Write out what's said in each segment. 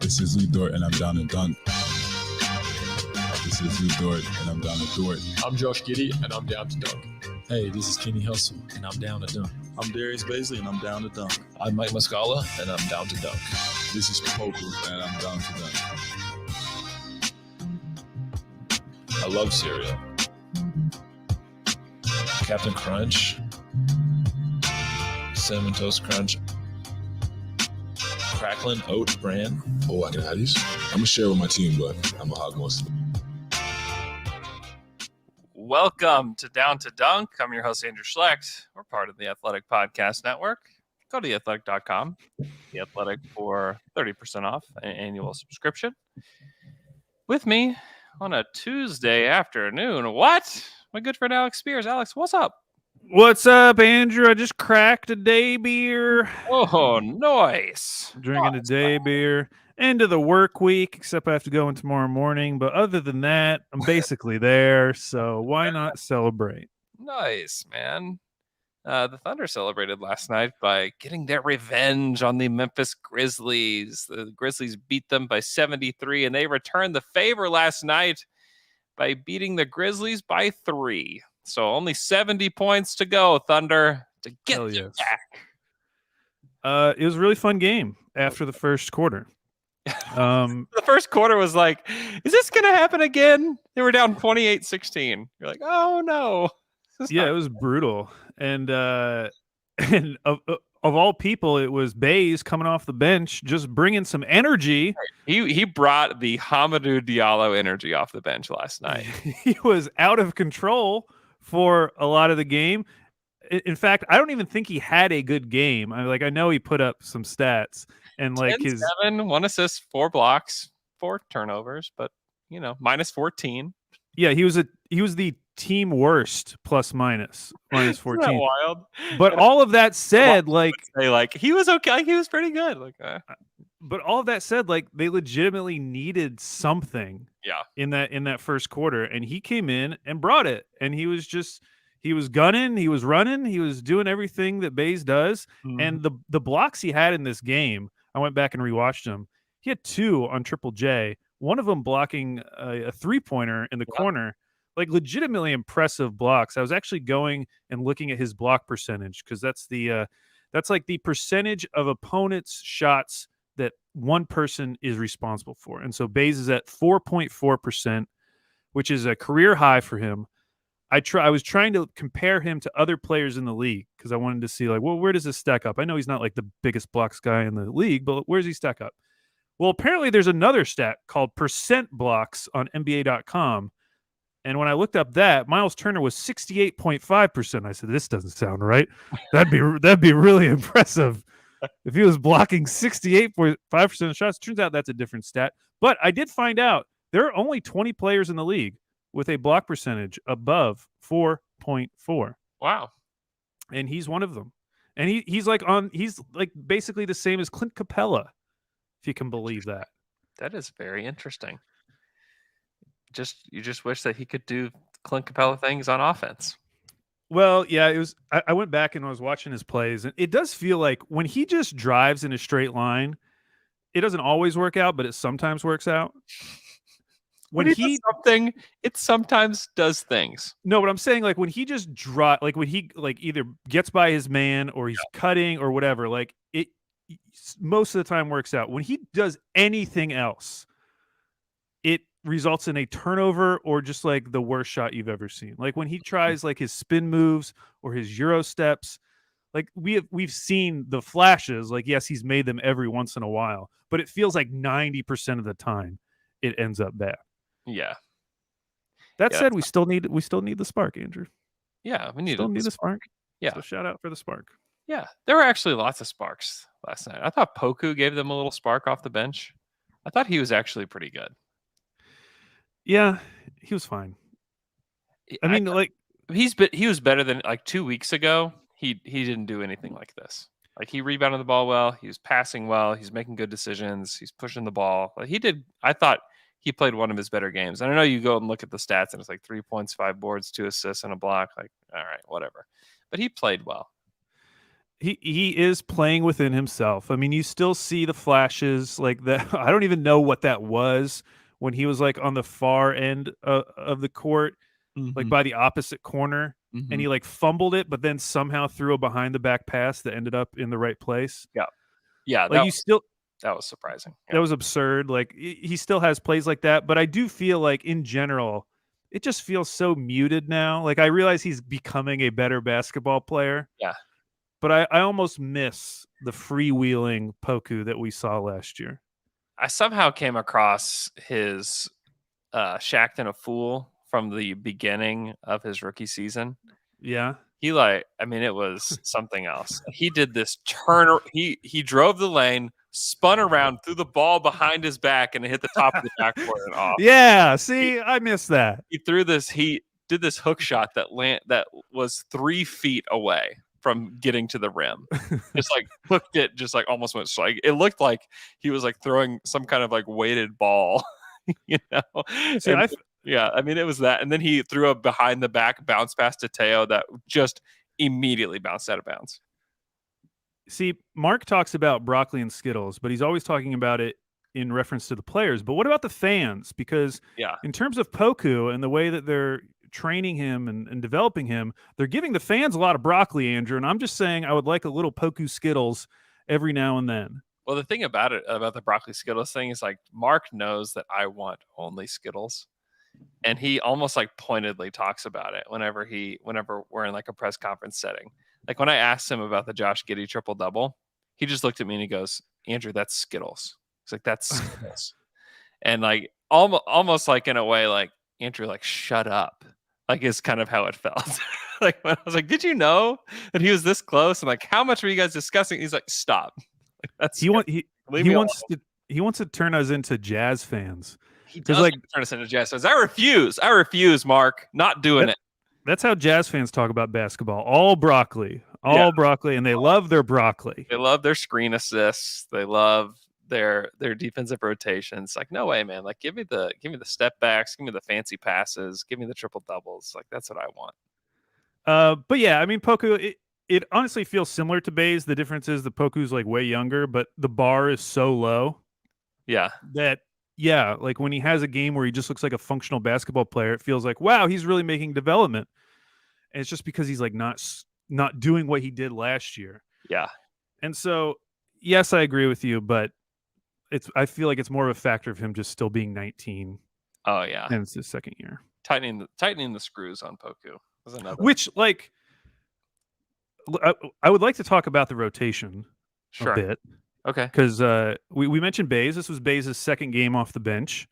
This is Lou Dort, and I'm down to dunk. This is Lou Dort, and I'm down to Dort. I'm Josh Giddey, and I'm down to dunk. Hey, this is Kenny Hustle, and I'm down to dunk. I'm Darius Baze, and I'm down to dunk. I'm Mike Muscala, and I'm down to dunk. This is Poku, and I'm down to dunk. I love cereal. Captain Crunch, Cinnamon Toast Crunch, Cracklin' Oat Bran. Oh, I can have these? I'm going to share with my team, but I'm going to hog most of them. Welcome to Down to Dunk. I'm your host, Andrew Schlecht. We're part of the Athletic Podcast Network. Go to theathletic.com, The Athletic, for 30% off an annual subscription. With me on a Tuesday afternoon, my good friend Alex Spears. Alex, what's up? What's up, Andrew? I just cracked a day beer. Oh, nice. Drinking a day beer. End of the work week, except I have to go in tomorrow morning. But other than that, I'm basically there. So why not celebrate? Nice, man. The Thunder celebrated last night by getting their revenge on the Memphis Grizzlies. The Grizzlies beat them by 73, and they returned the favor last night by beating the Grizzlies by 3. So only 70 points to go, Thunder, to get them back. It was a really fun game after the first quarter. The first quarter was like, is this going to happen again? They were down 28-16. You're like, oh, no. Yeah, it was brutal. And of all people, it was Baze coming off the bench, just bringing some energy. He brought the Hamidou Diallo energy off the bench last night. He was out of control for a lot of the game. In fact, I don't even think he had a good game. I know he put up some stats and 7, 1 assist, 4 blocks, 4 turnovers, but minus 14. Yeah, he was the team worst minus 14. Isn't that wild? But all of that said, he was okay. He was pretty good. But all of that said, they legitimately needed something. Yeah. In that first quarter, and he came in and brought it, and he was gunning, he was running, he was doing everything that Baze does. Mm-hmm. And the blocks he had in this game, I went back and rewatched them. He had 2 on Triple J, one of them blocking a 3-pointer in the corner. Legitimately impressive blocks. I was actually going and looking at his block percentage, because that's the percentage of opponents' shots that one person is responsible for. And so Baze is at 4.4%, which is a career high for him. I was trying to compare him to other players in the league, because I wanted to see where does this stack up? I know he's not the biggest blocks guy in the league, but where does he stack up? Well, apparently there's another stat called percent blocks on NBA.com. And when I looked up that, Miles Turner was 68.5%. I said, this doesn't sound right. That'd be really impressive if he was blocking 68.5% of shots. Turns out that's a different stat. But I did find out there are only 20 players in the league with a block percentage above 4.4. Wow. And he's one of them. And he's basically the same as Clint Capella, if you can believe that. That is very interesting. You just wish that he could do Clint Capella things on offense. Well, yeah, it was. I went back and I was watching his plays, and it does feel like when he just drives in a straight line, it doesn't always work out, but it sometimes works out. When he does something, it sometimes does things. No, but I'm saying when he just when he either gets by his man or he's cutting or whatever, it most of the time works out. When he does anything else, it results in a turnover or just the worst shot you've ever seen. When he tries his spin moves or his Euro steps, we've seen the flashes. Yes, he's made them every once in a while, but it feels 90% of the time it ends up bad. Yeah. That said, we still need the spark, Andrew. Yeah, we need the spark. Yeah. So shout out for the spark. Yeah, there were actually lots of sparks last night. I thought Poku gave them a little spark off the bench. I thought he was actually pretty good. Yeah, he was fine. I mean, he was better than 2 weeks ago. He didn't do anything like this. He rebounded the ball well. He was passing well. He's making good decisions. He's pushing the ball. I thought he played one of his better games. And I know you go and look at the stats and it's 3 points, 5 boards, 2 assists, and a block. All right, whatever. But he played well. He is playing within himself. I mean, you still see the flashes like that. I don't even know what that was when he was like on the far end of the court, like by the opposite corner, and he like fumbled it, but then somehow threw a behind the back pass that ended up in the right place. Yeah, Like that was surprising. That was absurd. Like he still has plays like that, but I do feel like in general, it just feels so muted now. Like I realize he's becoming a better basketball player. Yeah. But I almost miss the freewheeling Poku that we saw last year. I somehow came across his Shaqtin' a Fool from the beginning of his rookie season. Yeah. It was something else. He did this turn. He drove the lane, spun around, threw the ball behind his back, and it hit the top of the backboard and off. Yeah. See, I missed that. He did this hook shot that was 3 feet away from getting to the rim. Just like hooked it, just like almost went strike. It looked like he was like throwing some kind of like weighted ball, you know? See, it was that. And then he threw a behind the back bounce pass to Teo that just immediately bounced out of bounds. See, Mark talks about broccoli and Skittles, but he's always talking about it in reference to the players. But what about the fans? Because in terms of Poku and the way that they're training him and developing him, they're giving the fans a lot of broccoli, Andrew. And I'm just saying I would like a little Poku Skittles every now and then. Well, the thing about the broccoli Skittles thing is like Mark knows that I want only Skittles. And he almost like pointedly talks about it whenever we're in like a press conference setting. Like when I asked him about the Josh Giddey triple double, he just looked at me and he goes, "Andrew, that's Skittles." He's like, "That's Skittles." And like almost like in a way, like, "Andrew, like shut up." Like is kind of how it felt. Like when I was like, "Did you know that he was this close?" And like, "How much were you guys discussing?" He's like, "Stop." Like, that's he wants to turn us into Jazz fans. He does like turn us into Jazz fans. I refuse, Mark. Not doing it. That's how Jazz fans talk about basketball. All broccoli, broccoli, and they love their broccoli. They love their screen assists. They love their defensive rotations. Like, no way, man. Like, give me the step backs, give me the fancy passes, give me the triple doubles. Like, that's what I want. But yeah, I mean, Poku, it honestly feels similar to Baze. The difference is the Poku's like way younger, but the bar is so low. Yeah. Like when he has a game where he just looks like a functional basketball player, it feels like, wow, he's really making development. And it's just because he's like not doing what he did last year. Yeah. And so, yes, I agree with you, but I feel like it's more of a factor of him just still being 19. Oh yeah. And it's his second year. Tightening the screws on Poku was another. Which, like, I would like to talk about the rotation a bit. Okay. Because we mentioned Baze. This was Baze's second game off the bench,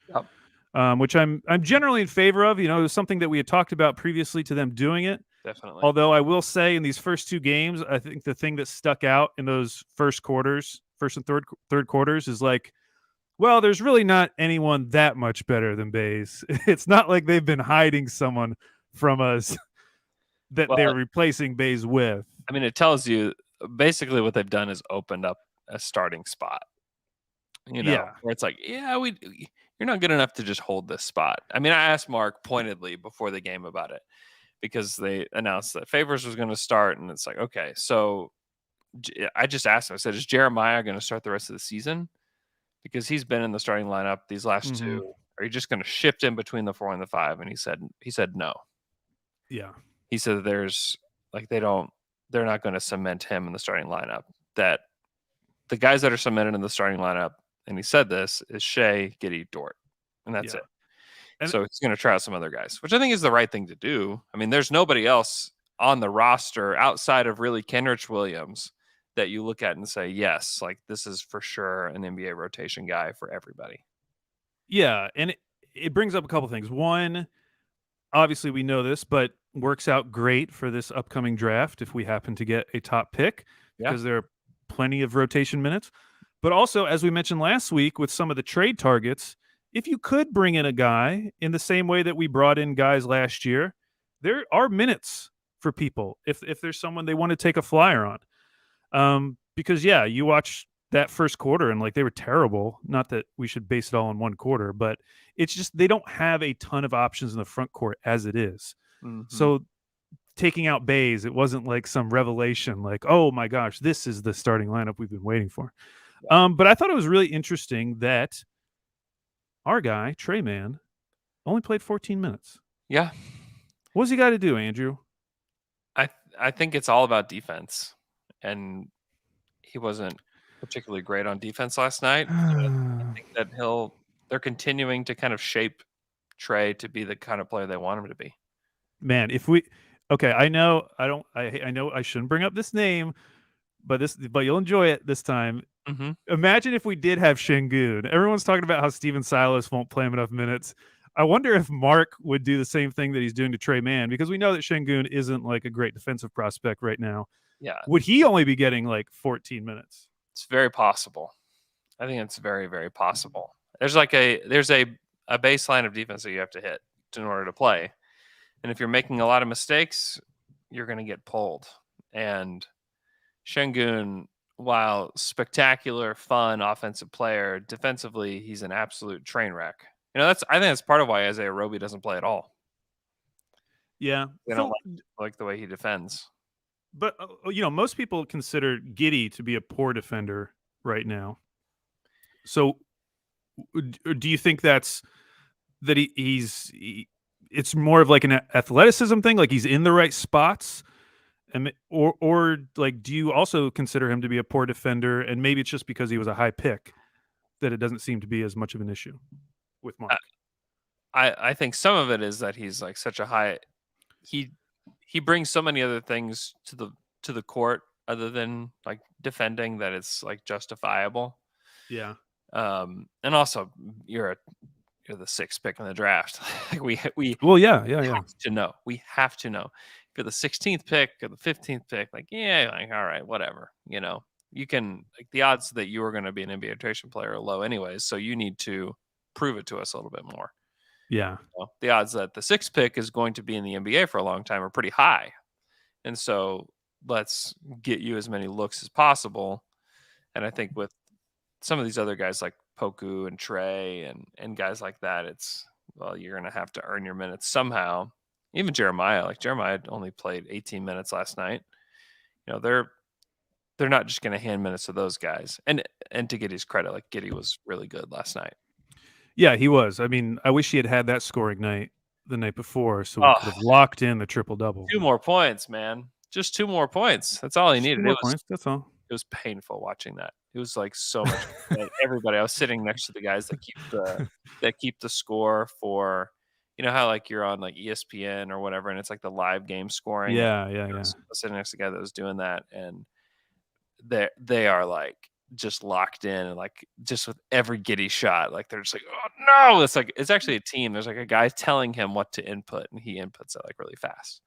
which I'm generally in favor of. You know, it was something that we had talked about previously to them doing it. Definitely. Although I will say in these first two games, I think the thing that stuck out in those first and third quarters is like, well, there's really not anyone that much better than Baze. It's not like they've been hiding someone from us that they're replacing Baze with. I mean, it tells you basically what they've done is opened up a starting spot. You know, where it's like, you're not good enough to just hold this spot. I mean, I asked Mark pointedly before the game about it because they announced that Favors was going to start, and it's like, okay, so I just asked him. I said, "Is Jeremiah going to start the rest of the season? Because he's been in the starting lineup these last two. Are you just going to shift in between the 4 and the 5?" And he said no. Yeah. He said there's like they're not going to cement him in the starting lineup. That the guys that are cemented in the starting lineup, and he said this, is Shai, Giddey, Dort. And that's it. And so he's going to try out some other guys, which I think is the right thing to do. I mean, there's nobody else on the roster outside of really Kenrich Williams that you look at and say, yes, like this is for sure an NBA rotation guy for everybody. Yeah, and it brings up a couple things. One, obviously we know this, but works out great for this upcoming draft if we happen to get a top pick because there are plenty of rotation minutes. But also, as we mentioned last week with some of the trade targets, if you could bring in a guy in the same way that we brought in guys last year, there are minutes for people if there's someone they want to take a flyer on. Because, you watch that first quarter and like they were terrible. Not that we should base it all on one quarter, but it's just they don't have a ton of options in the front court as it is. So taking out Baze. It wasn't like some revelation, like, oh my gosh, this is the starting lineup we've been waiting for. But I thought it was really interesting that our guy, Trey Mann, only played 14 minutes. Yeah. What's he got to do, Andrew? I think it's all about defense. And he wasn't particularly great on defense last night. I think that they're continuing to kind of shape Trey to be the kind of player they want him to be. Man, I know I know I shouldn't bring up this name, but you'll enjoy it this time. Mm-hmm. Imagine if we did have Şengün. Everyone's talking about how Steven Silas won't play him enough minutes. I wonder if Mark would do the same thing that he's doing to Trey Mann, because we know that Şengün isn't like a great defensive prospect right now. Yeah. Would he only be getting like 14 minutes? It's very possible. I think it's very, very possible. There's a baseline of defense that you have to hit in order to play. And if you're making a lot of mistakes, you're going to get pulled. And Şengün, while spectacular, fun offensive player, defensively, he's an absolute train wreck. I think that's part of why Isaiah Roby doesn't play at all. Yeah. They don't like the way he defends. But, most people consider Giddey to be a poor defender right now. So do you think it's more of like an athleticism thing? Like he's in the right spots? Or like, do you also consider him to be a poor defender, and maybe it's just because he was a high pick that it doesn't seem to be as much of an issue with Mark? I think some of it is that he's like such a high. He brings so many other things to the court other than like defending that it's like justifiable. Yeah. And also you're the 6th pick in the draft. we have to know. We have to know. If you're the 16th pick or the 15th pick, all right, whatever. You can, like, the odds that you are going to be an NBA rotation player are low anyways, so you need to prove it to us a little bit more. Yeah. The odds that the 6th pick is going to be in the NBA for a long time are pretty high. And so let's get you as many looks as possible. And I think with some of these other guys like Poku and Trey and guys like that, you're going to have to earn your minutes somehow. Even Jeremiah only played 18 minutes last night. They're not just going to hand minutes to those guys. And to Giddey's credit, like, Giddey was really good last night. Yeah, he was. I mean, I wish he had that scoring night the night before, so we could have locked in the triple-double. 2 more points, man. Just 2 more points. That's all he needed. That's all. It was painful watching that. It was like so much. Like, everybody. I was sitting next to the guys that keep the score for, how like you're on like ESPN or whatever, and it's like the live game scoring. Yeah. I was sitting next to the guy that was doing that, and they are like just locked in, and like just with every Giddey shot, like they're just like, oh no! It's actually a team. There's like a guy telling him what to input, and he inputs it like really fast,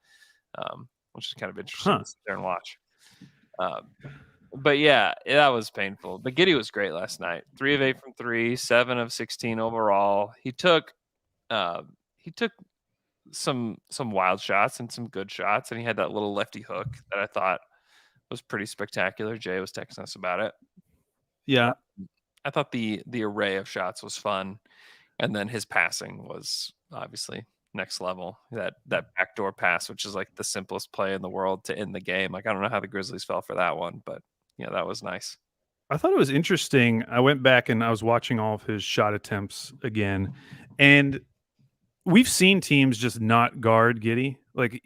which is kind of interesting to sit there and watch. But yeah, that was painful. But Giddey was great last night. 3 of 8 from 3, 7 of 16 overall. He took some wild shots and some good shots, and he had that little lefty hook that I thought was pretty spectacular. Jay was texting us about it. Yeah. I thought the array of shots was fun, and then his passing was obviously next level. That backdoor pass, which is like the simplest play in the world to end the game. Like, I don't know how the Grizzlies fell for that one, but that was nice. I thought it was interesting. I went back and I was watching all of his shot attempts again, and we've seen teams just not guard Giddey. Like,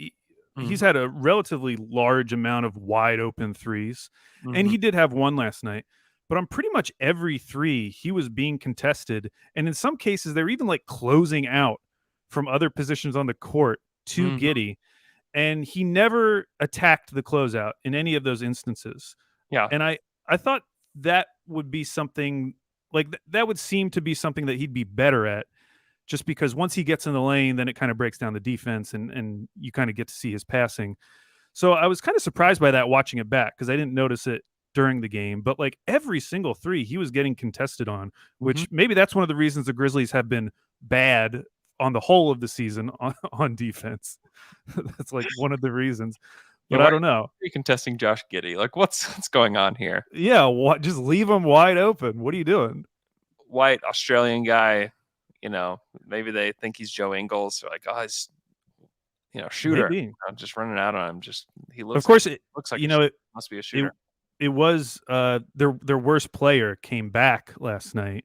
he's had a relatively large amount of wide open threes, and he did have one last night. But on pretty much every 3, he was being contested, and in some cases, they're even like closing out from other positions on the court to Giddey, and he never attacked the closeout in any of those instances. Yeah, and I thought that would be something like that would seem to be something that he'd be better at, just because once he gets in the lane, then it kind of breaks down the defense, and you kind of get to see his passing. So I was kind of surprised by that watching it back, because I didn't notice it during the game, but like every single 3 he was getting contested on, which maybe that's one of the reasons the Grizzlies have been bad on the whole of the season on defense. That's like one of the reasons. But I don't know. You're contesting Josh Giddey. Like, what's going on here? Yeah, just leave him wide open. What are you doing? White Australian guy, maybe they think he's Joe Ingles. They're like, shooter. Maybe. Just running out on him. He looks. Of course, looks like it must be a shooter. it was their worst player came back last night,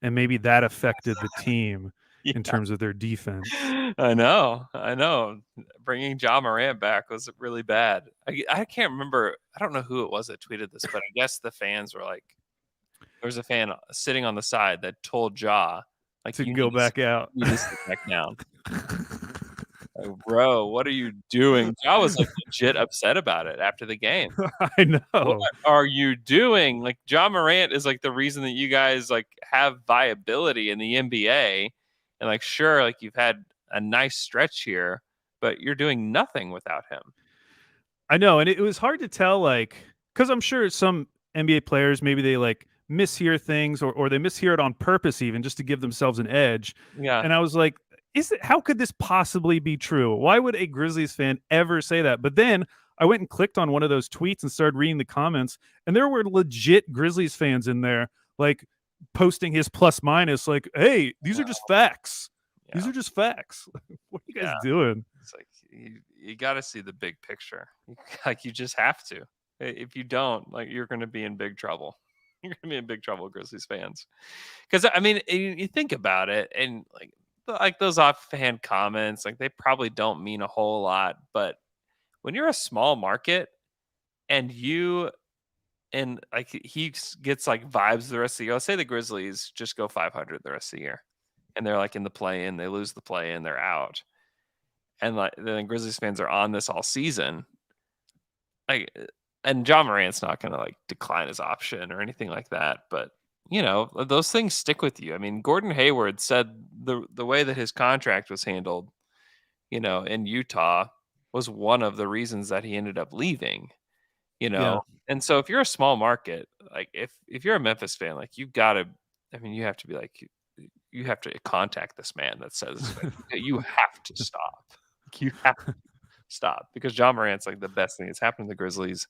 and maybe that affected the team in terms of their defense. I know. Bringing Ja Morant back was really bad. I can't remember. I don't know who it was that tweeted this, but I guess the fans were like, there was a fan sitting on the side that told Ja, like, to go back out. You need to sit back down. Like, bro, what are you doing? Ja was like legit upset about it after the game. I know. What are you doing? Like, Ja Morant is like the reason that you guys like have viability in the NBA. And like, sure, like you've had a nice stretch here, but you're doing nothing without him. I know, and it was hard to tell, like, because I'm sure some NBA players, maybe they like mishear things or they mishear it on purpose, even just to give themselves an edge. Yeah. And I was like, how could this possibly be true? Why would a Grizzlies fan ever say that? But then I went and clicked on one of those tweets and started reading the comments, and there were legit Grizzlies fans in there, like posting his plus minus, like, hey, these are just facts. Yeah. These are just facts. What are you guys doing? It's like you got to see the big picture. Like, you just have to. If you don't, like, you're going to be in big trouble. You're going to be in big trouble, Grizzlies fans. Because I mean, you think about it, and like those offhand comments, like, they probably don't mean a whole lot. But when you're a small market and like he gets like vibes the rest of the year, let's say the Grizzlies just go 500 the rest of the year, and they're like in the play-in, they lose the play-in, they're out. And like then Grizzlies fans are on this all season. Like, and Ja Morant's not going to like decline his option or anything like that. But, those things stick with you. I mean, Gordon Hayward said the way that his contract was handled, in Utah was one of the reasons that he ended up leaving, Yeah. And so if you're a small market, like if you're a Memphis fan, like you have to be like, you have to contact this man that says like, you have to stop. You have to stop, because Ja Morant's like the best thing that's happened to the Grizzlies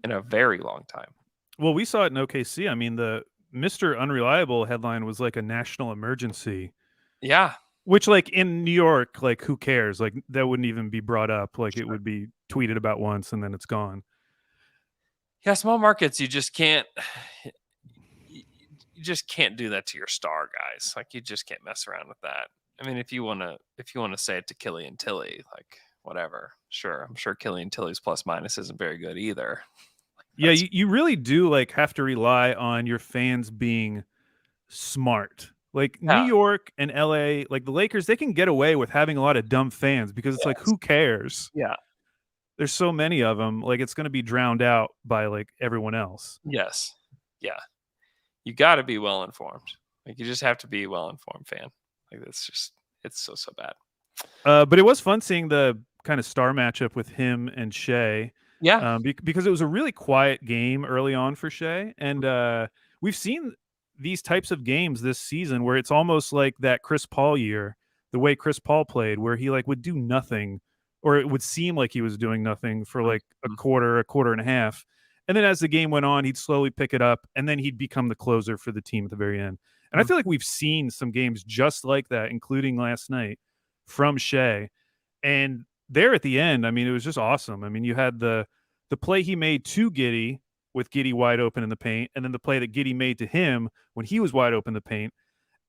in a very long time. Well, we saw it in OKC. I mean, the Mr. Unreliable headline was like a national emergency. Yeah. Which, like, in New York, like, who cares? Like, that wouldn't even be brought up. Like, it would be tweeted about once and then it's gone. Yeah, small markets, you just can't do that to your star guys. Like, you just can't mess around with that. I mean, if you want to say it to Killian Tilly, like, whatever, sure. I'm sure Killian Tilly's plus minus isn't very good either. Yeah, you really do like have to rely on your fans being smart. Like, New York and LA, like the Lakers, they can get away with having a lot of dumb fans because it's like, who cares? Yeah. There's so many of them. Like, it's going to be drowned out by like everyone else. Yes. Yeah. You got to be well informed. Like, you just have to be a well informed fan. Like, it's so bad. But it was fun seeing the kind of star matchup with him and Shai. Yeah. Because it was a really quiet game early on for Shai. And we've seen these types of games this season where it's almost like that Chris Paul year, the way Chris Paul played, where he like would do nothing, or it would seem like he was doing nothing for like a quarter and a half. And then as the game went on, he'd slowly pick it up, and then he'd become the closer for the team at the very end. And I feel like we've seen some games just like that, including last night from Shai. And there at the end, I mean, it was just awesome. I mean, you had the play he made to Giddey with Giddey wide open in the paint, and then the play that Giddey made to him when he was wide open in the paint.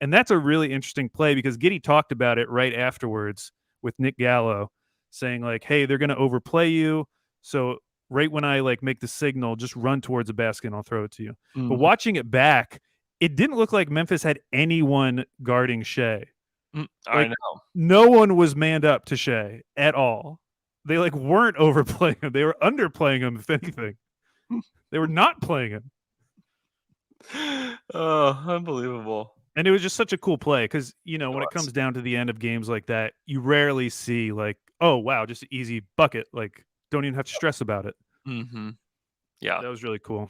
And that's a really interesting play because Giddey talked about it right afterwards with Nick Gallo, saying like, hey, they're going to overplay you. So right when I like make the signal, just run towards the basket and I'll throw it to you. But watching it back, it didn't look like Memphis had anyone guarding Shai. I know. No one was manned up to Shai at all. They like weren't overplaying him. They were underplaying him, if anything. They were not playing him. Oh, unbelievable. And it was just such a cool play because, when it comes down to the end of games like that, you rarely see like, oh, wow, just an easy bucket. Like, don't even have to stress about it. Mm-hmm. Yeah. That was really cool.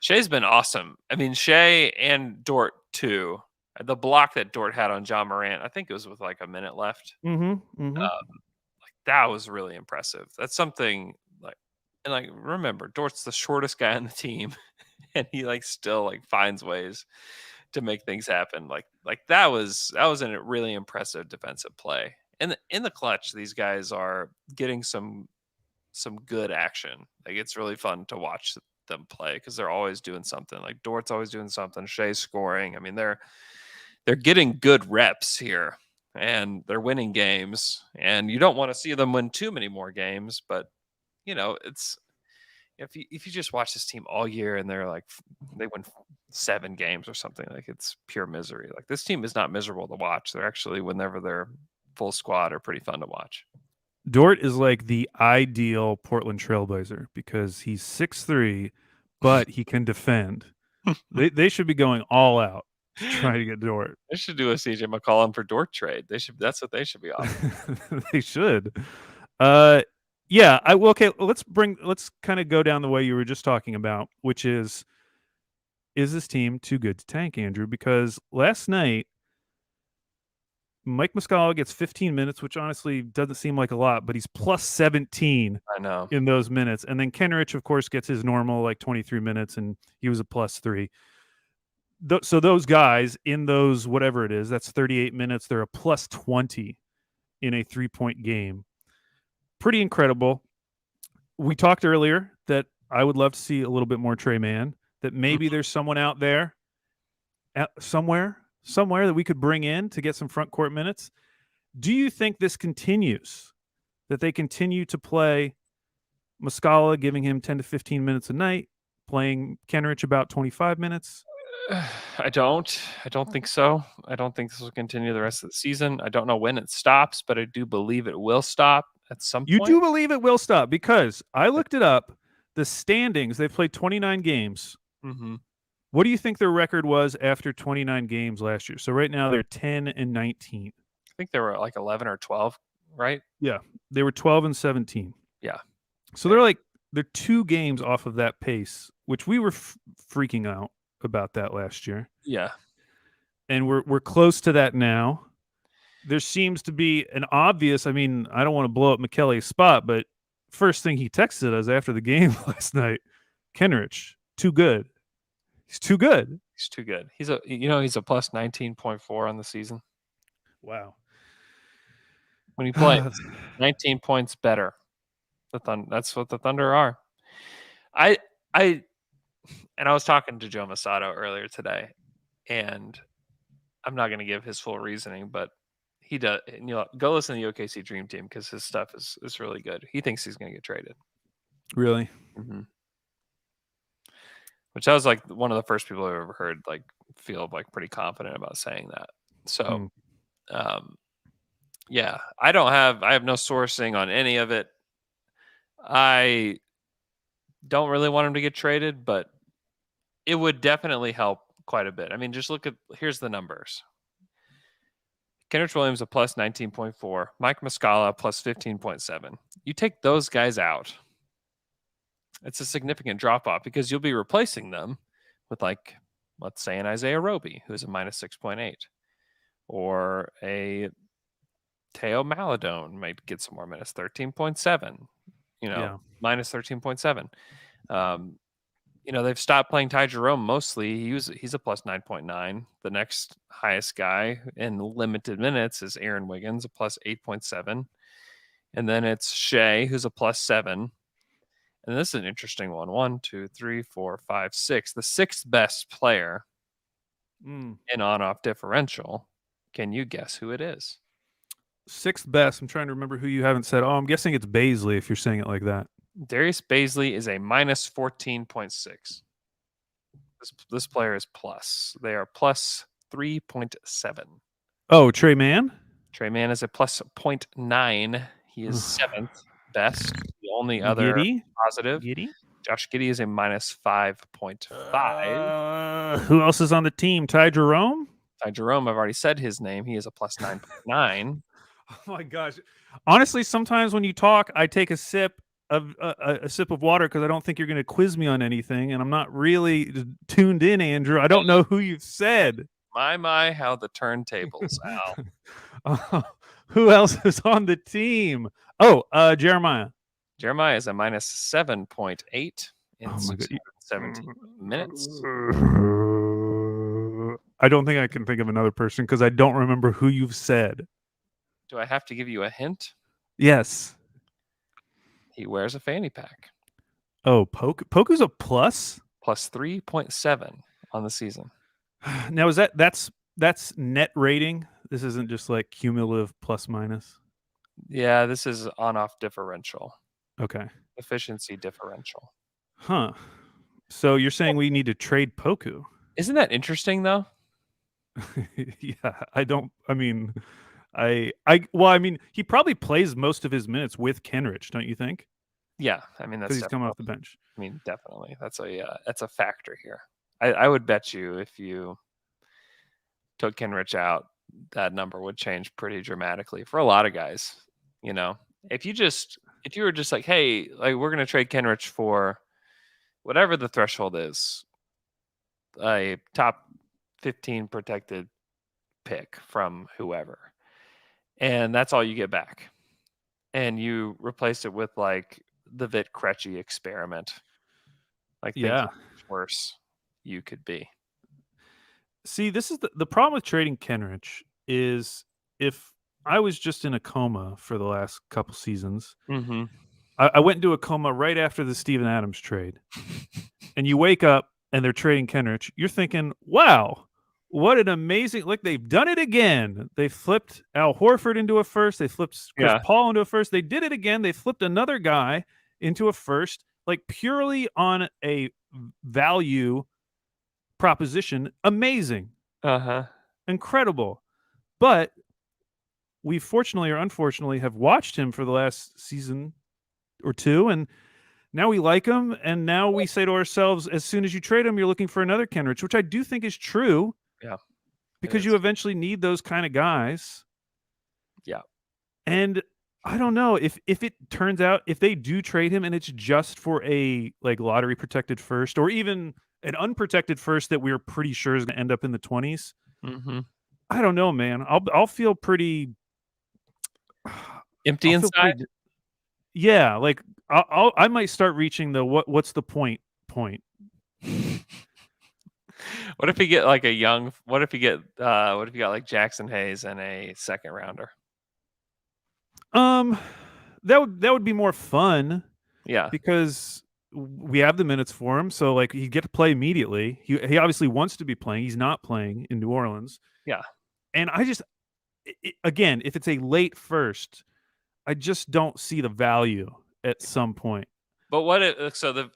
Shai's been awesome. I mean, Shai and Dort, too. The block that Dort had on Ja Morant, I think it was with like a minute left. Like, that was really impressive. That's something remember, Dort's the shortest guy on the team, and he like still like finds ways to make things happen. Like that was a really impressive defensive play. in the clutch, these guys are getting some good action. Like, it's really fun to watch them play because they're always doing something. Like Dort's always doing something. Shai's scoring. I mean, they're getting good reps here, and they're winning games. And you don't want to see them win too many more games, but it's if you just watch this team all year and they're like they win 7 games or something, like it's pure misery. Like, this team is not miserable to watch. They're actually, whenever they're full squad, are pretty fun to watch. Dort is like the ideal Portland Trailblazer because he's 6'3", but he can defend. They should be going all out to try to get Dort. They should do a CJ McCollum for Dort trade. That's what they should be offering. They should. Yeah. Okay. Let's kind of go down the way you were just talking about, which is this team too good to tank, Andrew? Because last night, Mike Muscala gets 15 minutes, which honestly doesn't seem like a lot, but he's plus 17 I know. in those minutes. And then Kenrich, of course, gets his normal like 23 minutes, and he was a plus 3. So those guys in those, whatever it is, that's 38 minutes. They're a plus 20 in a 3-point game. Pretty incredible. We talked earlier that I would love to see a little bit more Trey Mann, that maybe there's someone out there somewhere that we could bring in to get some front court minutes. Do you think this continues, that they continue to play Muscala, giving him 10 to 15 minutes a night, playing Kenrich about 25 minutes? I don't think so. I don't think this will continue the rest of the season. I don't know when it stops, but I do believe it will stop at some point. You do believe it will stop? Because I looked it up. The standings, they've played 29 games. Mm-hmm. What do you think their record was after 29 games last year? So right now they're 10 and 19. I think they were like 11 or 12, right? Yeah, they were 12 and 17. Yeah. So they're 2 games off of that pace, which we were freaking out about that last year. Yeah. And we're close to that now. There seems to be an obvious, I mean, I don't want to blow up McKelly's spot, but first thing he texted us after the game last night, Kenrich, too good. He's too good. He's too good. He's a plus 19.4 on the season. Wow. When he plays, 19 points better. That's what the Thunder are. I was talking to Joe Masato earlier today, and I'm not going to give his full reasoning, but he does. Go listen to the OKC Dream Team because his stuff is really good. He thinks he's going to get traded. Really? Mm-hmm. Which I was like one of the first people I've ever heard like feel like pretty confident about saying that. So, yeah, I have no sourcing on any of it. I don't really want him to get traded, but it would definitely help quite a bit. I mean, just here's the numbers. Kenrich Williams a plus 19.4, Mike Muscala plus 15.7. You take those guys out, it's a significant drop off because you'll be replacing them with, like, let's say an Isaiah Roby, who's a minus 6.8, or a Teo Maladone might get some more minutes, 13.7, minus 13.7. They've stopped playing Ty Jerome mostly. He's a plus 9.9. The next highest guy in limited minutes is Aaron Wiggins, a plus 8.7. And then it's Shai, who's a plus 7. And this is an interesting one. 1, 2, 3, 4, 5, 6. The 6th best player in on-off differential. Can you guess who it is? 6th best. I'm trying to remember who you haven't said. Oh, I'm guessing it's Bazley if you're saying it like that. Darius Bazley is a minus 14.6. This player is plus. They are plus 3.7. Oh, Trey Mann? Trey Mann is a plus 0.9. He is 7th best. The only other Giddey? positive. Giddey? Josh Giddey is a minus 5.5. Who else is on the team? Ty Jerome? Ty Jerome, I've already said his name. He is a plus 9.9. Oh my gosh. Honestly, sometimes when you talk, I take a sip of water because I don't think you're going to quiz me on anything, and I'm not really tuned in, Andrew. I don't know who you've said. My, how the turntables, Al. Who else is on the team? Oh, Jeremiah. Jeremiah is a minus 7.8 in 17 minutes. I don't think I can think of another person because I don't remember who you've said. Do I have to give you a hint? Yes. He wears a fanny pack. Oh, Poku's a plus? Plus 3.7 on the season. Now is that's net rating? This isn't just like cumulative plus minus. Yeah, this is on-off differential. Okay. Efficiency differential. Huh. So you're saying we need to trade Poku? Isn't that interesting though? Yeah, I mean, he probably plays most of his minutes with Kenrich, don't you think? Yeah, I mean that's Because he's coming off the bench. I mean, definitely. That's a factor here. I would bet you if you took Kenrich out, that number would change pretty dramatically for a lot of guys. You know, if you were just like, hey, like we're gonna trade Kenrich for whatever the threshold is, a top 15 protected pick from whoever, and that's all you get back, and you replace it with like the Vit Krejci experiment, like Yeah. worse you could be. See, this is the problem with trading Kenrich is if I was just in a coma for the last couple seasons, Mm-hmm. I went into a coma right after the Steven Adams trade, and you wake up and they're trading Kenrich, you're thinking, wow, what an amazing, like they've done it again. They flipped Al Horford into a first. They flipped Chris Paul into a first. They did it again. They flipped another guy into a first, like purely on a value proposition. Amazing. Incredible. But we fortunately or unfortunately have watched him for the last season or two, and now we like him, and now we say to ourselves, as soon as you trade him, you're looking for another Kenrich, which I do think is true. Yeah. Because you eventually need those kind of guys. Yeah. And I don't know if it turns out, if they do trade him and it's just for a like lottery protected first, or even an unprotected first that we're pretty sure is going to end up in the 20s. Mm-hmm. I don't know, man. I'll feel pretty empty inside. Yeah, like I might start reaching the what's the point. What if you get like what if you got like Jackson Hayes and a second rounder? That would be more fun. Yeah. Because we have the minutes for him, so like he'd get to play immediately. He obviously wants to be playing. He's not playing in New Orleans. Yeah. And I just again, if it's a late first, I just don't see the value at some point. But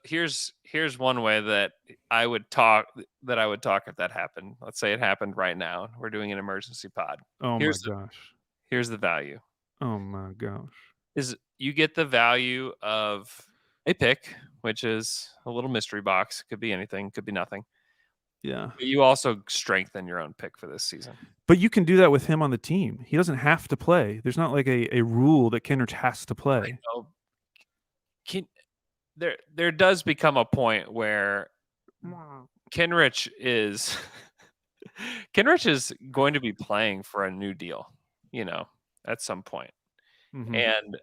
here's one way that I would talk if that happened. Let's say it happened right now. We're doing an emergency pod. Oh my gosh. Here's the value. Oh my gosh. Is you get the value of a pick, which is a little mystery box. Could be anything, could be nothing. Yeah. But you also strengthen your own pick for this season. But you can do that with him on the team. He doesn't have to play. There's not like a rule that Kenrich has to play. There does become a point where Kenrich is going to be playing for a new deal, at some point. Mm-hmm. And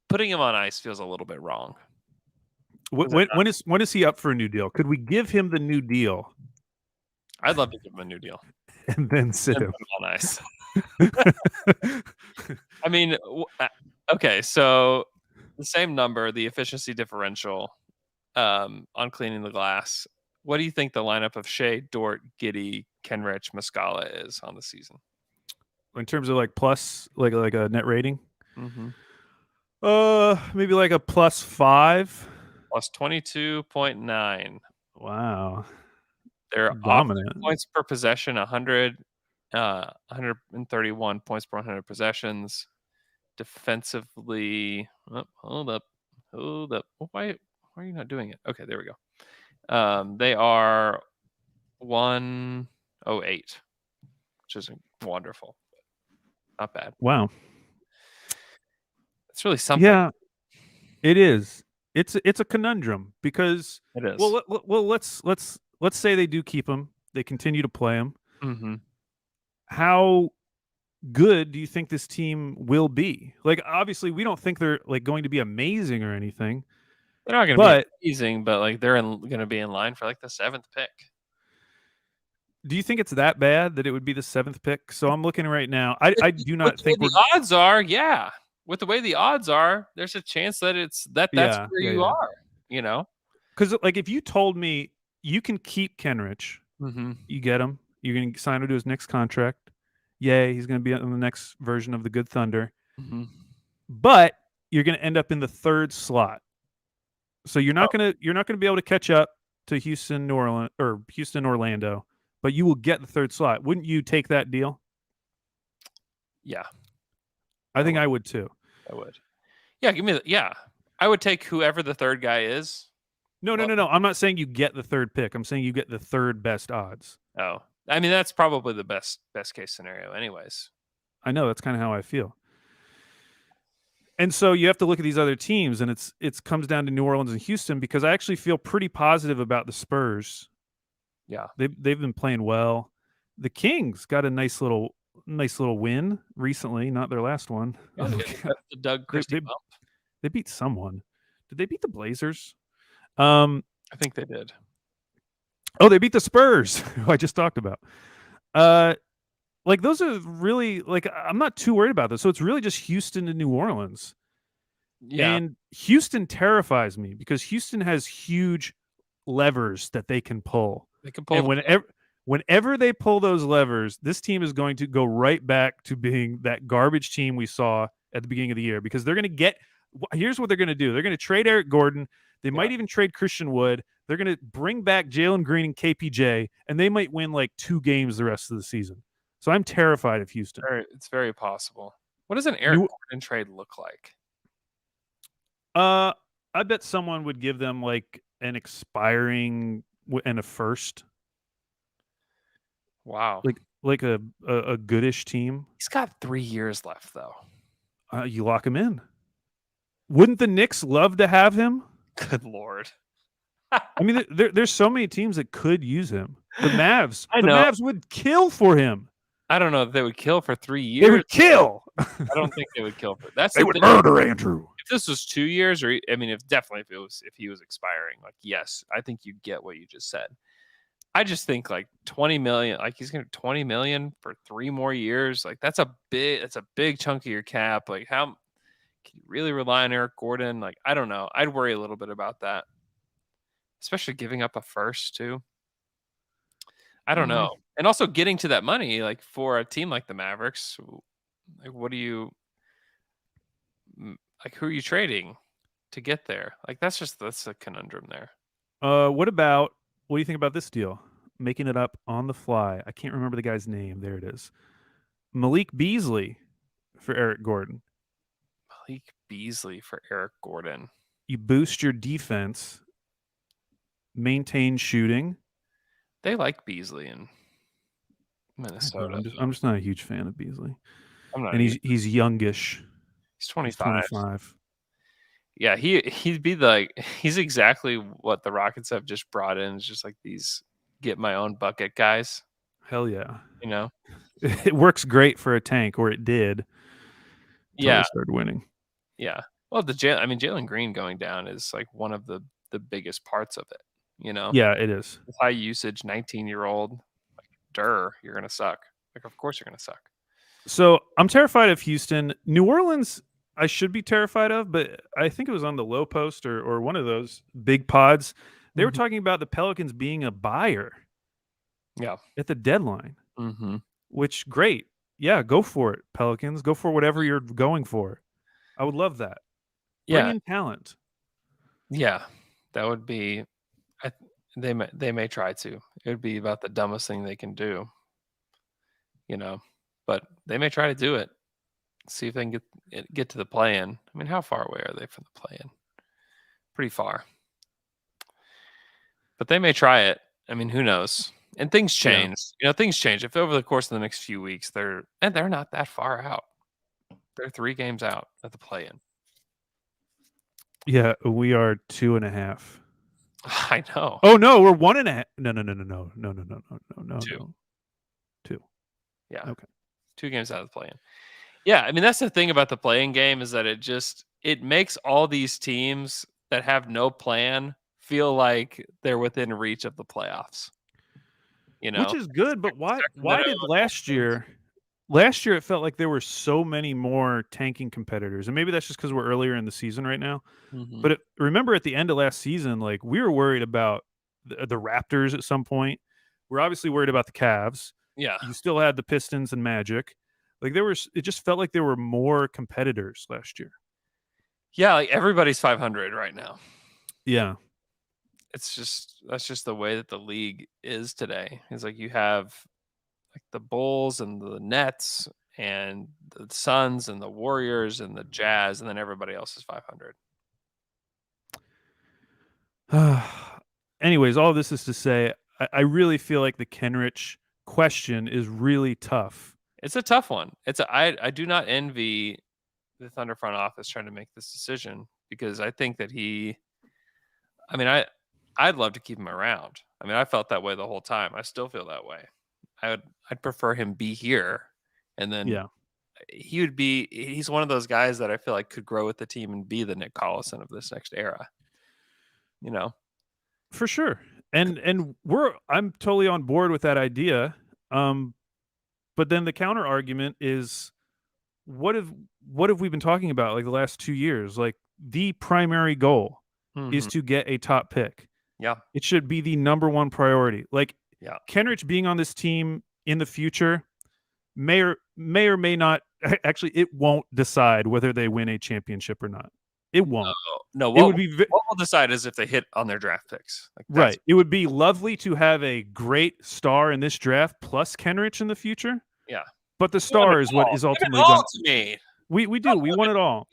putting him on ice feels a little bit wrong. When is he up for a new deal? Could we give him the new deal? I'd love to give him a new deal. And then sit him on ice. I mean, okay, so the same number, the efficiency differential on cleaning the glass. What do you think the lineup of Shai, Dort, Giddey, Kenrich, Muscala is on the season? In terms of like plus, like a net rating? Mm-hmm. Maybe like a +5. Plus 22.9. Wow. They're dominant. Points per possession, 131 points per 100 possessions. Defensively, hold up. Why are you not doing it? Okay, there we go. They are 108, which is wonderful. Not bad. Wow. It's really something. Yeah, it is. It's a conundrum because it is. Well, let's say they do keep him. They continue to play him. Mm-hmm. How good do you think this team will be? Like, obviously, we don't think they're like going to be amazing or anything. They're not going to be amazing, but like they're going to be in line for like the 7th pick. Do you think it's that bad that it would be the 7th pick? So I'm looking right now. I do not With the think way the odds are, yeah. With the way the odds are, there's a chance that that's Yeah, where yeah, you yeah. are. You know. Because like if you told me you can keep Kenrich, Mm-hmm. you get him, you're going to sign him to his next contract. Yay, he's going to be on the next version of the Good Thunder. Mm-hmm. But you're going to end up in the 3rd slot. So you're not going to be able to catch up to Houston, New Orleans, or Houston, Orlando, but you will get the 3rd slot. Wouldn't you take that deal? Yeah, I think I would too. I would. Yeah, give me. Yeah, I would take whoever the 3rd guy is. No. I'm not saying you get the 3rd pick. I'm saying you get the 3rd best odds. Oh, I mean that's probably the best case scenario, anyways. I know that's kind of how I feel. And so you have to look at these other teams, and it comes down to New Orleans and Houston because I actually feel pretty positive about the Spurs. Yeah, they've been playing well. The Kings got a nice little win recently, not their last one. yeah the Doug Christie bump. They beat someone. Did they beat the Blazers? I think they did. Oh, they beat the Spurs, who I just talked about. Like those are really like I'm not too worried about this. So it's really just Houston and New Orleans. Yeah. And Houston terrifies me because Houston has huge levers that they can pull. They can pull. And whenever they pull those levers, this team is going to go right back to being that garbage team we saw at the beginning of the year because they're going to get – here's what they're going to do. They're going to trade Eric Gordon. They might even trade Christian Wood. They're going to bring back Jalen Green and KPJ, and they might win like 2 games the rest of the season. So I'm terrified of Houston. It's very possible. What does an Eric Gordon trade look like? I bet someone would give them like an expiring and a first. Wow. Like a goodish team. He's got 3 years left, though. You lock him in. Wouldn't the Knicks love to have him? Good Lord. I mean, there's so many teams that could use him. The Mavs. Mavs would kill for him. I don't know if they would kill for 3 years. They would kill. I don't think they would kill for that's. They would murder Andrew. If this was 2 years, or I mean, if he was expiring, like yes, I think you get what you just said. I just think like 20 million, like he's going to 20 million for 3 more years. Like that's a big chunk of your cap. Like how can you really rely on Eric Gordon? Like, I don't know. I'd worry a little bit about that, especially giving up a first too. I don't know. And also getting to that money, like for a team like the Mavericks, like who are you trading to get there? Like that's a conundrum there. What do you think about this deal? Making it up on the fly. I can't remember the guy's name. There it is. Malik Beasley for Eric Gordon. Malik Beasley for Eric Gordon. You boost your defense, maintain shooting. They like Beasley in Minnesota. I'm just not a huge fan of Beasley. I'm not. And he's youngish. He's 25. 25. Yeah, he's exactly what the Rockets have just brought in. It's just like these get my own bucket guys. Hell yeah. You know? It works great for a tank, or it did. Yeah. They started winning. Yeah. Well, Jalen Green going down is like one of the biggest parts of it. You know? Yeah, it is. With high usage, 19-year-old, like, you're gonna suck. Like, of course you're gonna suck. So I'm terrified of Houston. New Orleans, I should be terrified of, but I think it was on the Low Post or one of those big pods. They were talking about the Pelicans being a buyer. Yeah. At the deadline. Mm-hmm. Which, great. Yeah, go for it, Pelicans. Go for whatever you're going for. I would love that. Yeah. Bring in talent. Yeah. That would be... They may try to. It would be about the dumbest thing they can do, you know. But they may try to do it. See if they can get to the play-in. I mean, how far away are they from the play-in? Pretty far. But they may try it. I mean, who knows? And things change. Yeah. You know, things change. If over the course of the next few weeks, they're not that far out. They're 3 games out at the play-in. Yeah, we are 2.5. I know. Oh no, we're 1.5. No. 2. 2. Yeah. Okay. 2 games out of the play-in. Yeah, I mean that's the thing about the play-in game is that it makes all these teams that have no plan feel like they're within reach of the playoffs. You know, which is good, but why Sacramento, did last year? Last year, it felt like there were so many more tanking competitors, and maybe that's just because we're earlier in the season right now. Mhm. But remember, at the end of last season, like we were worried about the Raptors at some point. We're obviously worried about the Cavs. Yeah. You still had the Pistons and Magic. Like it just felt like there were more competitors last year. Yeah, like everybody's 500 right now. Yeah. That's just the way that the league is today. It's like you have like the Bulls and the Nets and the Suns and the Warriors and the Jazz, and then everybody else is 500. Anyways, all this is to say, I really feel like the Kenrich question is really tough. It's a tough one. I do not envy the Thunder front office trying to make this decision, because I think that I'd love to keep him around. I mean, I felt that way the whole time. I still feel that way. I'd prefer him be here, and then he's one of those guys that I feel like could grow with the team and be the Nick Collison of this next era. You know, for sure. And I'm totally on board with that idea. But then the counter argument is, what have we been talking about like the last 2 years? Like the primary goal is to get a top pick. Yeah. It should be the number one priority. Like Kenrich being on this team in the future may or may not, actually it won't decide whether they win a championship or not. It won't. No, it would be what we'll decide is if they hit on their draft picks. Like right. It would be lovely to have a great star in this draft plus Kenrich in the future. Yeah. But the star is what is ultimately going to me. We do. We want it all.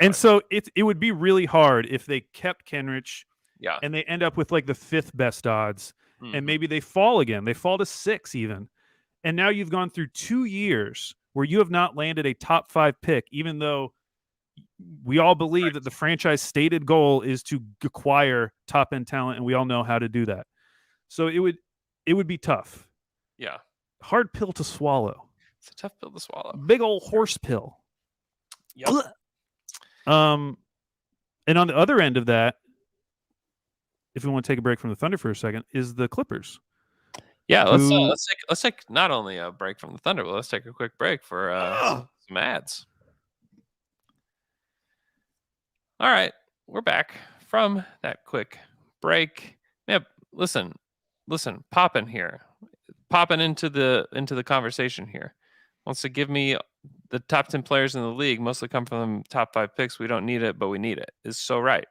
And so it would be really hard if they kept Kenrich. Yeah. And they end up with like the 5th best odds. And maybe they fall again. They fall to 6 even. And now you've gone through 2 years where you have not landed a top 5 pick, even though we all believe that the franchise stated goal is to acquire top end talent, and we all know how to do that. So it would be tough. Yeah. Hard pill to swallow. It's a tough pill to swallow. Big old horse pill. Yep. And on the other end of that, if we want to take a break from the Thunder for a second, is the Clippers. Yeah, let's take not only a break from the Thunder, but let's take a quick break for some ads. All right, we're back from that quick break. Yeah, listen, popping into the conversation here. Wants to give me the top 10 players in the league, mostly come from the top 5 picks. We don't need it, but we need it. Is so right.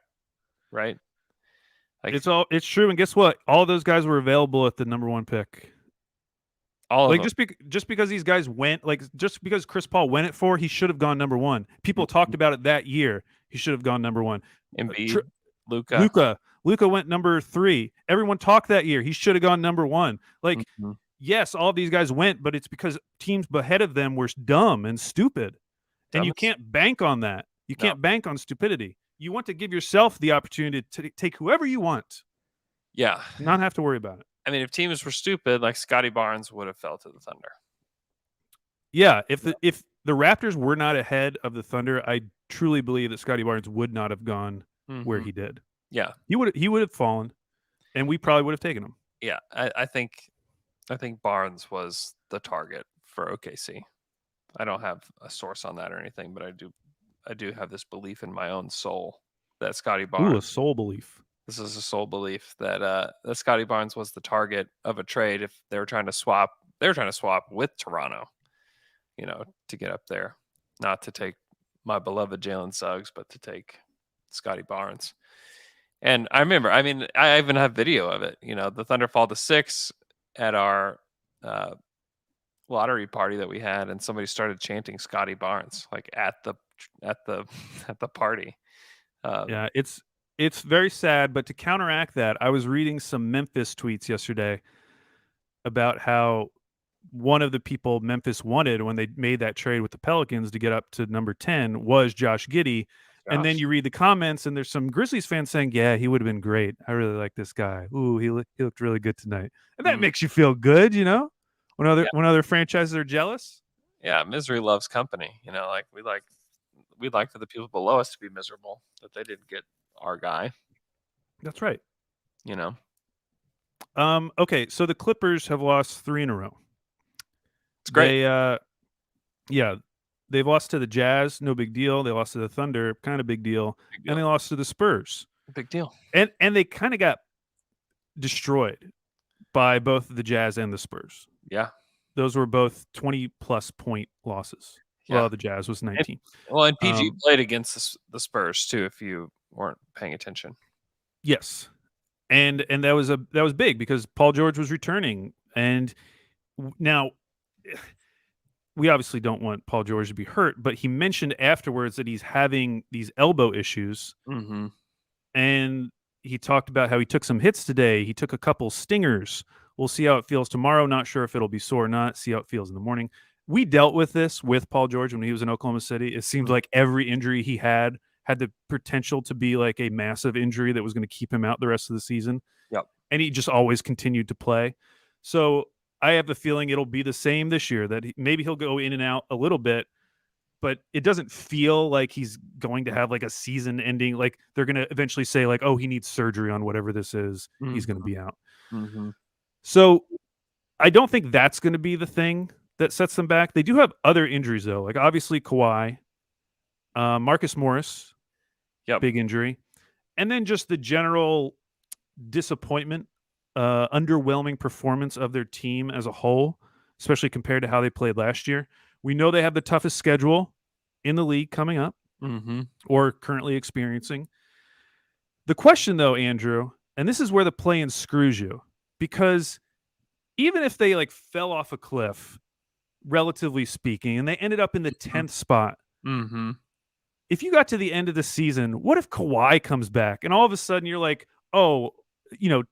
Like it's true, and guess what? All those guys were available at the number 1 pick. All like of them. just because these guys went, like just because Chris Paul went at 4, he should have gone number 1. People talked about it that year. He should have gone number 1. Embiid, Luka went number 3. Everyone talked that year. He should have gone number 1. Like, yes, all of these guys went, but it's because teams ahead of them were dumb and stupid. And you can't bank on that. You can't bank on stupidity. You want to give yourself the opportunity to take whoever you want. Yeah. Not have to worry about it. I mean, if teams were stupid, like Scotty Barnes would have fell to the Thunder. Yeah, if the Raptors were not ahead of the Thunder, I truly believe that Scotty Barnes would not have gone where he did. Yeah. He would have fallen, and we probably would have taken him. Yeah, I think Barnes was the target for OKC. I don't have a source on that or anything, but I do have this belief in my own soul that Scotty Barnes. Ooh, a soul belief. This is a soul belief that Scotty Barnes was the target of a trade if they were trying to swap. They were trying to swap with Toronto, to get up there, not to take my beloved Jalen Suggs, but to take Scotty Barnes. And I remember, I mean, I even have video of it. The Thunder fall to 6 at our lottery party that we had, and somebody started chanting Scotty Barnes like at the party. Yeah, it's very sad, but to counteract that, I was reading some Memphis tweets yesterday about how one of the people Memphis wanted when they made that trade with the Pelicans to get up to number 10 was Josh Giddey. And then you read the comments, and there's some Grizzlies fans saying, yeah, he would have been great. I really like this guy. Ooh, he looked really good tonight. And that makes you feel good, when other franchises are jealous. Yeah, misery loves company. Like we'd like for the people below us to be miserable that they didn't get our guy. That's right. Okay, so the Clippers have lost 3 in a row. It's great. They've lost to the Jazz, no big deal. They lost to the Thunder, kind of big deal. Big deal. And they lost to the Spurs. Big deal. And they kind of got destroyed by both the Jazz and the Spurs. Yeah. Those were both 20-plus point losses. Yeah. Well, the Jazz was 19. And PG played against the Spurs too, if you weren't paying attention. Yes. And that was big because Paul George was returning. And now we obviously don't want Paul George to be hurt, but he mentioned afterwards that he's having these elbow issues. Mm-hmm. And he talked about how he took some hits today. He took a couple stingers. We'll see how it feels tomorrow. Not sure if it'll be sore or not. See how it feels in the morning. We dealt with this with Paul George when he was in Oklahoma City. It seemed like every injury he had the potential to be like a massive injury that was going to keep him out the rest of the season. Yep. And he just always continued to play. So I have the feeling it'll be the same this year, that maybe he'll go in and out a little bit, but it doesn't feel like he's going to have like a season ending. Like they're going to eventually say like, oh, he needs surgery on whatever this is. Mm-hmm. He's going to be out. Mm-hmm. So I don't think that's going to be the thing that sets them back. They do have other injuries though. Like obviously Kawhi, Marcus Morris, big injury. And then just the general disappointment, underwhelming performance of their team as a whole, especially compared to how they played last year. We know they have the toughest schedule in the league coming up or currently experiencing. The question, though, Andrew, and this is where the play-in screws you, because even if they like fell off a cliff, relatively speaking, and they ended up in the 10th spot, if you got to the end of the season, what if Kawhi comes back and all of a sudden you're like, oh,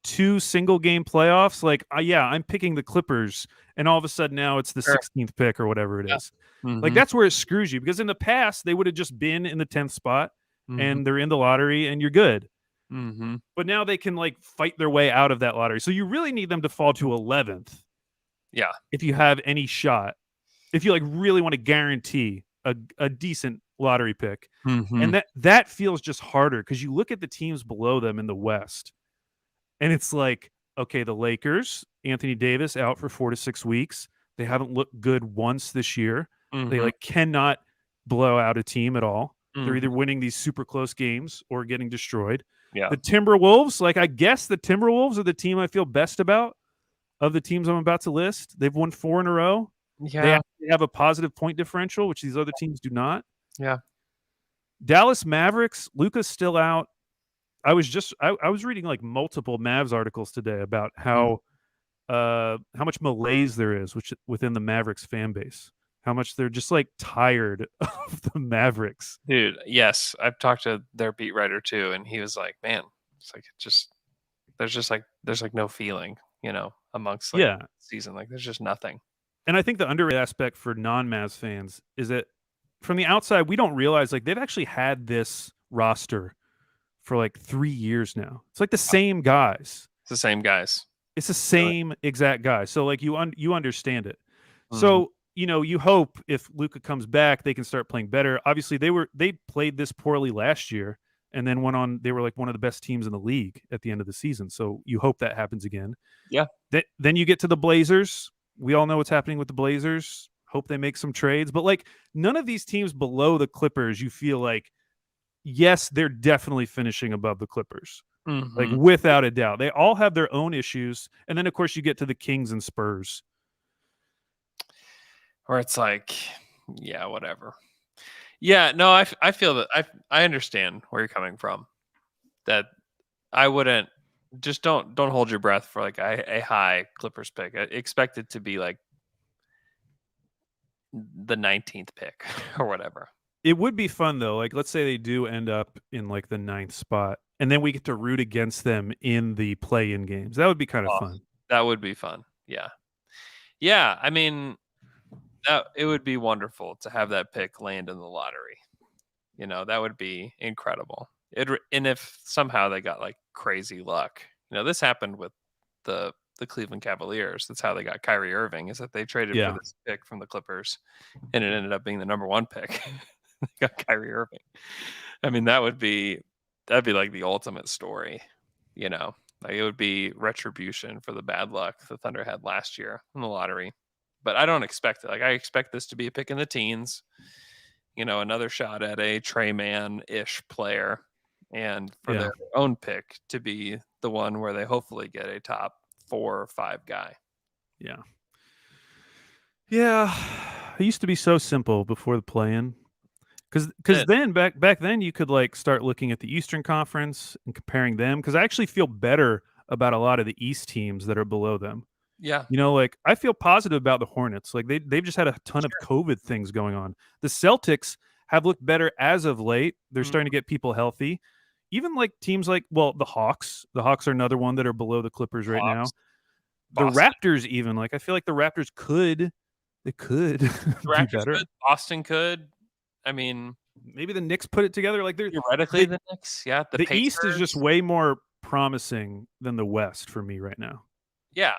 2 single-game playoffs? Like, I'm picking the Clippers, and all of a sudden now it's the 16th pick or whatever it is. Like, that's where it screws you, because in the past, they would have just been in the 10th spot, and they're in the lottery, and you're good. But now they can, like, fight their way out of that lottery. So you really need them to fall to 11th. Yeah. If you have any shot. If you, like, really want to guarantee a decent lottery pick. And that feels just harder, because you look at the teams below them in the West, and it's like, okay, the Lakers, Anthony Davis out for 4 to 6 weeks. They haven't looked good once this year. They like cannot blow out a team at all. They're either winning these super close games or getting destroyed. Yeah. The Timberwolves, like, I guess the Timberwolves are the team I feel best about of the teams I'm about to list. They've won 4 in a row. Yeah. They actually have a positive point differential, which these other teams do not. Yeah. Dallas Mavericks, Luka's still out. I was reading like multiple Mavs articles today about how much malaise there is within the Mavericks fan base. How much they're just like tired of the Mavericks. Dude, yes. I've talked to their beat writer too, and he was like, man, it's like there's no feeling, amongst the season. Like there's just nothing. And I think the underrated aspect for non-Mavs fans is that from the outside, we don't realize like they've actually had this roster for like 3 years now. It's like the same guys. It's the same guys. It's the same exact guys. So like you understand it. So, you hope if Luka comes back, they can start playing better. Obviously, they played this poorly last year and then went on. They were like one of the best teams in the league at the end of the season. So you hope that happens again. Yeah. Then you get to the Blazers. We all know what's happening with the Blazers. Hope they make some trades. But like none of these teams below the Clippers, you feel like, yes, they're definitely finishing above the Clippers. Like without a doubt. They all have their own issues. And then, of course, you get to the Kings and Spurs. Where it's like, yeah, whatever. Yeah, no, I feel that I understand where you're coming from. That I wouldn't just don't hold your breath for like a high Clippers pick. I expect it to be like the 19th pick or whatever. It would be fun though. Like let's say they do end up in like the 9th spot and then we get to root against them in the play-in games. That would be kind of fun. That would be fun. Yeah. Yeah, I mean, it would be wonderful to have that pick land in the lottery. That would be incredible. And if somehow they got like crazy luck, this happened with the Cleveland Cavaliers. That's how they got Kyrie Irving, is that they traded for this pick from the Clippers, and it ended up being the number 1 pick. They got Kyrie Irving. I mean, that'd be like the ultimate story, Like, it would be retribution for the bad luck the Thunder had last year in the lottery. But I don't expect it. Like, I expect this to be a pick in the teens. Another shot at a Trey Mann-ish player, and for their own pick to be the one where they hopefully get a top 4 or 5 guy. Yeah. Yeah. It used to be so simple before the play-in. Because then back then you could like start looking at the Eastern Conference and comparing them. Because I actually feel better about a lot of the East teams that are below them. Yeah. Like I feel positive about the Hornets. Like they've just had a ton of COVID things going on. The Celtics have looked better as of late. They're starting to get people healthy. Even like teams like the Hawks. The Hawks are another one that are below the Clippers right now. Boston. The Raptors even, like I feel like the Raptors could be better. Could. Boston could. I mean, maybe the Knicks put it together. Like theoretically, the Knicks, yeah. The East is just way more promising than the West for me right now. Yeah,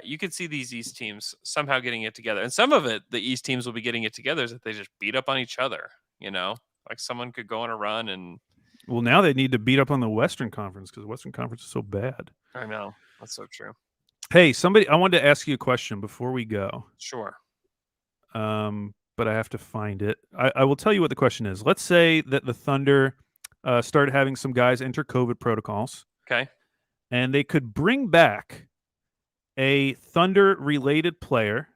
you could see these East teams somehow getting it together, and some of it, the East teams will be getting it together is that they just beat up on each other. Like someone could go on a run and. Well, now they need to beat up on the Western Conference because the Western Conference is so bad. I know, that's so true. Hey, I wanted to ask you a question before we go. Sure. But I have to find it. I will tell you what the question is. Let's say that the Thunder started having some guys enter COVID protocols. Okay. And they could bring back a Thunder-related player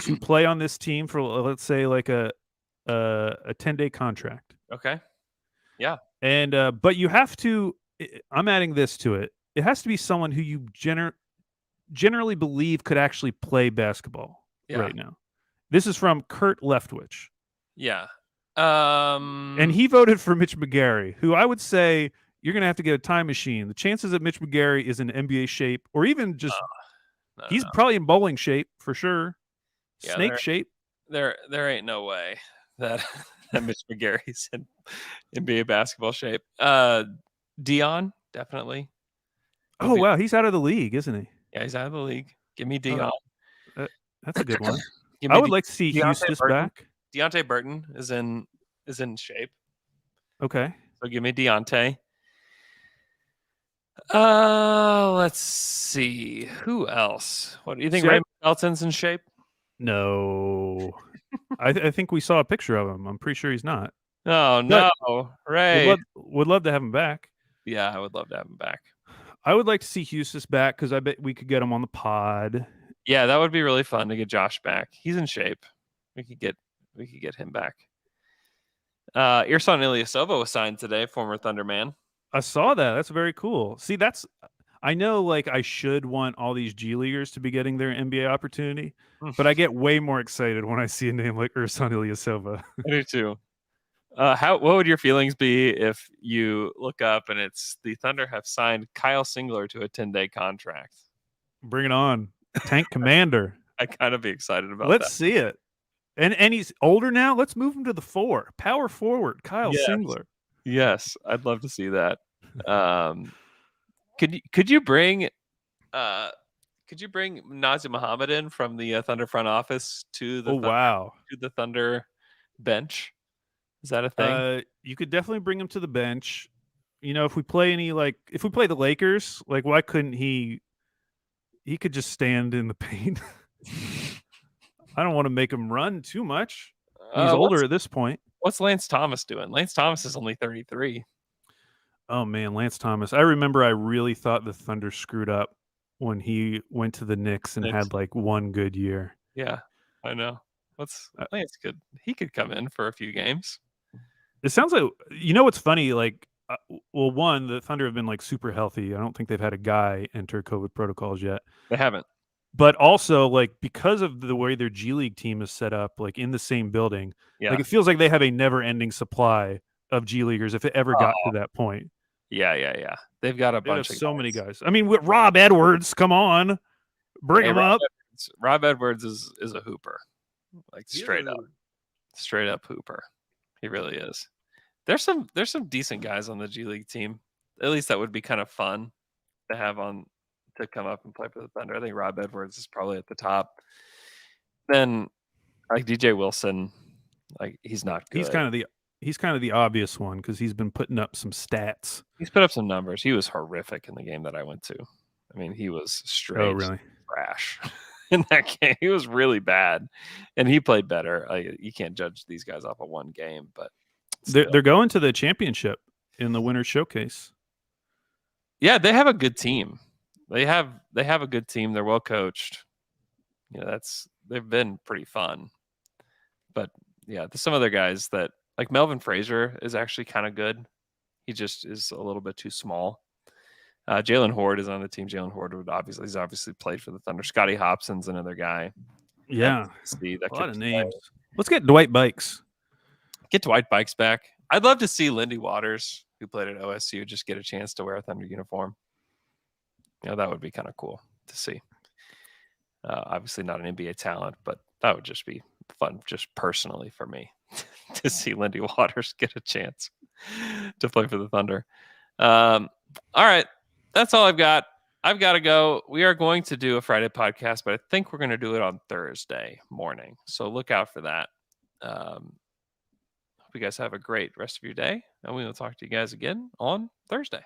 to play on this team for, let's say, like a 10-day contract. Okay. Yeah. And but you have to. I'm adding this to it. It has to be someone who you generally believe could actually play basketball right now. This is from Kurt Leftwich. Yeah. And he voted for Mitch McGary, who I would say you're going to have to get a time machine. The chances that Mitch McGary is in NBA shape or even just he's probably in bowling shape for sure. Yeah, Snake shape. There ain't no way that Mitch McGary's in NBA basketball shape. Dion, definitely. Oh, wow. He's out of the league, isn't he? Yeah, he's out of the league. Give me Dion. That's a good one. I would like to see Houston back. Deontay Burton is in shape. Okay. So give me Deontay. Let's see. Who else? What do you think? Raymond Felton's in shape? No. I think we saw a picture of him. I'm pretty sure he's not. Oh, no. Right. Would love to have him back. Yeah, I would love to have him back. I would like to see Houston back because I bet we could get him on the pod. Yeah, that would be really fun to get Josh back. He's in shape. We could get him back. Ersan Ilyasova was signed today, former Thunder man. I saw that. That's very cool. See, I know like I should want all these G Leaguers to be getting their NBA opportunity, but I get way more excited when I see a name like Ersan Ilyasova. I do too. What would your feelings be if you look up and it's the Thunder have signed Kyle Singler to a 10-day contract? Bring it on. Tank Commander. I'd kind of be excited about Let's see it. And he's older now. Let's move him to the 4. Power forward, Kyle Singler. Yes, I'd love to see that. Could you bring Nazir Muhammad in from the Thunder front office to the to the Thunder bench? Is that a thing? You could definitely bring him to the bench. If we play the Lakers, like why couldn't he could just stand in the paint. I don't want to make him run too much. He's older at this point. What's Lance Thomas doing? Lance Thomas is only 33. Oh, man, Lance Thomas. I remember I really thought the Thunder screwed up when he went to the Knicks and had like one good year. Yeah, I know. Lance he could come in for a few games. It sounds like, what's funny? Like, one, the Thunder have been like super healthy. I don't think they've had a guy enter COVID protocols yet. They haven't. But also, like, because of the way their G League team is set up, like in the same building, like it feels like they have a never-ending supply of G Leaguers if it ever got to that point. Yeah. They've got a bunch of so many guys. I mean, with Rob Edwards, come on, bring him up. Rob Edwards is a hooper, like straight up hooper. He really is. There's some decent guys on the G League team. At least that would be kind of fun to have to come up and play for the Thunder. I think Rob Edwards is probably at the top. Then like DJ Wilson, like he's not good. he's kind of the obvious one because he's been putting up some stats. He's put up some numbers. He was horrific in the game that I went to. I mean, he was straight really? trash in that game. He was really bad, and he played better. You can't judge these guys off of one game, but they're going to the championship in the Winter Showcase. Yeah, they have a good team. They have a good team. They're well coached. They've been pretty fun. But yeah, there's some other guys that like Melvin Frazier is actually kind of good. He just is a little bit too small. Jalen Horde is on the team. Jalen Horde he's obviously played for the Thunder. Scotty Hobson's another guy. Yeah, see that a lot of names. Let's get Dwight Bikes. Get Dwight Bikes back. I'd love to see Lindy Waters, who played at OSU, just get a chance to wear a Thunder uniform. That would be kind of cool to see. Obviously not an NBA talent, but that would just be fun, just personally for me, to see Lindy Waters get a chance to play for the Thunder. All right. That's all I've got. I've got to go. We are going to do a Friday podcast, but I think we're going to do it on Thursday morning. So look out for that. Hope you guys have a great rest of your day, and we will talk to you guys again on Thursday.